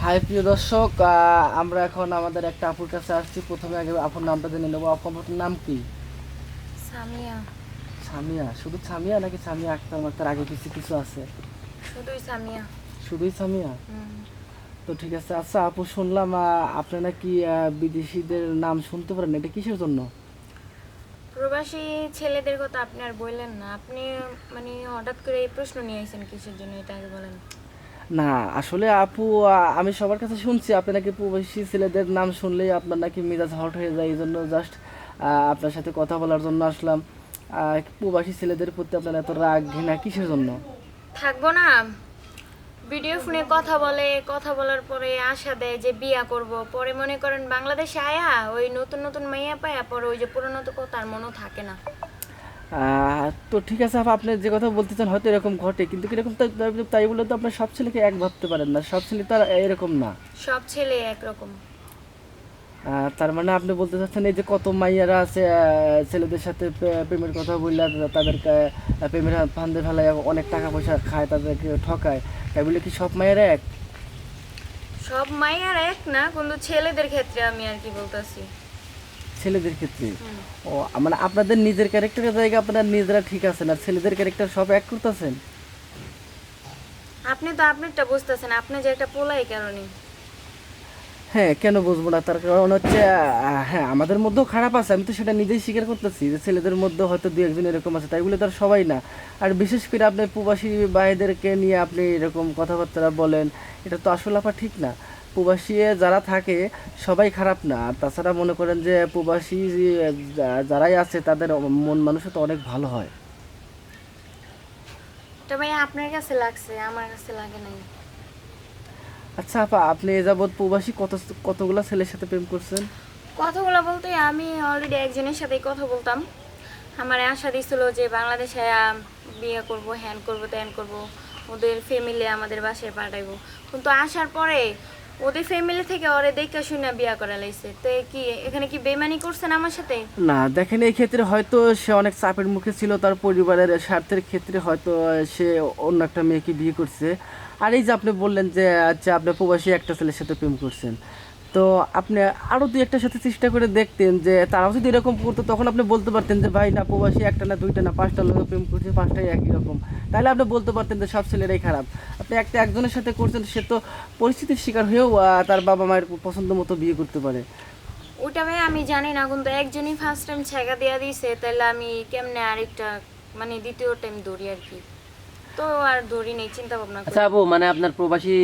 High প্রিয় দর্শক, আমরা এখন আমাদের একটা আপুর কাছে আসছি। প্রথমে আগে আপুর নামটা জেনে নেবো। আপুর নাম কি? সামিয়া। সামিয়া? শুধু সামিয়া নাকি সামিয়া আক্তার মাক্তার আগে কিছু কিছু আছে? শুধুই সামিয়া। শুধুই সামিয়া? হুম। তো ঠিক আছে। আচ্ছা আপু, শুনলাম আপনি নাকি বিদেশিদের নাম শুনতে পারেন, এটা কিসের জন্য? প্রবাসী ছেলেদের কথা আপনি আর বললেন না। আপনি মানে হঠাৎ করে এই প্রশ্ন নিয়ে আসেন কিসের জন্য, এটা আগে বলেন। না, আসলে আপু, আমি সবার কাছে শুনছি আপনি নাকি প্রবাসী ছেলেদের নাম শুনলেই আপনার নাকি মেজাজ হট হয়ে যায়। এই জন্য জাস্ট আপনার সাথে কথা বলার জন্য আসলাম। প্রবাসী ছেলেদের প্রতি আপনার এত রাগ ঘৃণা কিসের জন্য? থাকবো না। ভিডিও ফোনে কথা বলে, কথা বলার পরে আশা দেয় যে বিয়া করব, পরে মনে করেন বাংলাদেশে আয়া ওই নতুন নতুন মাইয়া পায়া, পরে ওই যে পুরনো তো কথা আর মনেও থাকে না। তো ঠিক আছে আপা, আপনি যে কথা বলতে চান হয়তো এরকম ঘটে, কিন্তু কিরকম তাই বলে তো আপনার সব ছেলেকে এক ভাবতে পারেন না। সব ছেলে তো আর এরকম না। সব ছেলে একরকম। তার মানে আপনি বলতে চাচ্ছেন এই যে কত মাইয়ারা আছে ছেলেদের সাথে প্রেমের কথা বললে তাদেরকে প্রেমের ফান্দে ফেলায় অনেক টাকা পয়সা খায়, তাদেরকে ঠকায়, তাই বলে কি সব মাইয়ারা এক? সব মাইয়ার এক না, কিন্তু ছেলেদের ক্ষেত্রে আমি আর কি বলতেছি। ছেলেদের ক্ষেত্রে? ও, মানে আপনাদের নিজের ক্যারেক্টারের জায়গা আপনারা নিজেরা ঠিক আছেন, আর ছেলেদের ক্যারেক্টার সব এক করতেছেন। আপনি তো আপনারটা বুঝতেছেন, আপনি যে একটা পোলাই কারণে। হ্যাঁ, কেন বুঝবো না? তার কারণ হচ্ছে হ্যাঁ, আমাদের মধ্যেও খারাপ আছে, আমি তো সেটা নিজেই স্বীকার করতেছি যে ছেলেদের মধ্যে হয়তো দু একজন এরকম আছে, তাই বলে তার সবাই না। আর বিশেষ করে আপনি প্রবাসী ভাইদেরকে নিয়ে আপনি এরকম কথাবার্তা বলেন, এটা তো আসলে আপা ঠিক না। প্রবাসী যারা থাকে সবাই খারাপ না। আর তাছাড়া মনে করেন যে প্রবাসী যারাই আছে তাদের মন মানুষও তো অনেক ভালো হয়। এটা ভাই আপনার কাছে লাগছে, আমার কাছে লাগে নাই। আচ্ছা আপা, আপনি এ যাবৎ প্রবাসী কতগুলা ছেলের সাথে প্রেম করছেন? কথাগুলো বলতে আমি অলরেডি একজনের সাথেই কথা বলতাম। আমার আশা দিছিল যে বাংলাদেশে বিয়ে করব, হ্যান করব, ত্যান করব, ওদের ফ্যামিলি আমাদের বাসায় পাঠাইবো। কিন্তু আসার পরে ওদের ফ্যামিলি থেকে ওরে দেখে শুনে বিয়ে করা লাইছে। তো কি এখানে কি বেমানি করছেন আমার সাথে? না দেখেন, এই ক্ষেত্রে হয়তো সে অনেক চাপের মুখে ছিল, তার পরিবারের স্বার্থের ক্ষেত্রে হয়তো সে অন্য একটা মেয়েকে বিয়ে করছে। আর এই যে আপনি বললেন যে আচ্ছা আপনি প্রবাসী একটা ছেলের সাথে প্রেম করছেন, তো আপনি আরো দুই একটার সাথে চেষ্টা করে দেখতেন যে তারাও যদি এরকম করতো, তখন আপনি বলতে পারতেন যে ভাই না, প্রবাসী একটা না দুইটা না পাঁচটা লোক প্রেম করছে, পাঁচটাই একই রকম। তাহলে আপনি বলতে পারতেন যে সব ছেলেরাই খারাপ। আপনি একজনের সাথে করছেন, সে তো পরিস্থিতির শিকার হয়েও তার বাবা মায়ের পছন্দ মতো বিয়ে করতে পারে। ওটা ভাই আমি জানি না, কিন্তু একজনই ফার্স্ট টাইম ছেঁকা দেওয়া দিয়েছে, তাহলে আমি কেমনে আরেকটা মানে দ্বিতীয় টাইম ধরি আর কি। তো আর ধরি নেই, চিন্তা ভাবনা আচ্ছা করি। আপু, মানে আপনার প্রবাসী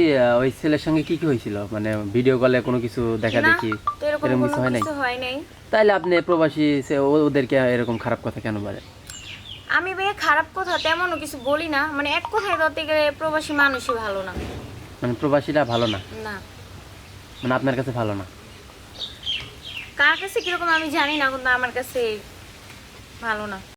ওই ছেলের সঙ্গে কি কি হয়েছিল? মানে ভিডিও কলে কোনো কিছু দেখা না, দেখি তো এরকম এরকম কোনো কিছু হয় নাই? কিছু হয় নাই। তাইলে আপনি প্রবাসী ওদেরকে এরকম খারাপ কথা কেন বলে? আমি ভাইয়া খারাপ কথা তেমনও কিছু বলি না, মানে এক কথায় ধরতে গেলে প্রবাসী মানুষই ভালো না। মানে প্রবাসীরা ভালো না? না, মানে আপনার কাছে ভালো না? কার কাছে কিরকম আমি জানি না, কিন্তু আমার কাছে ভালো না।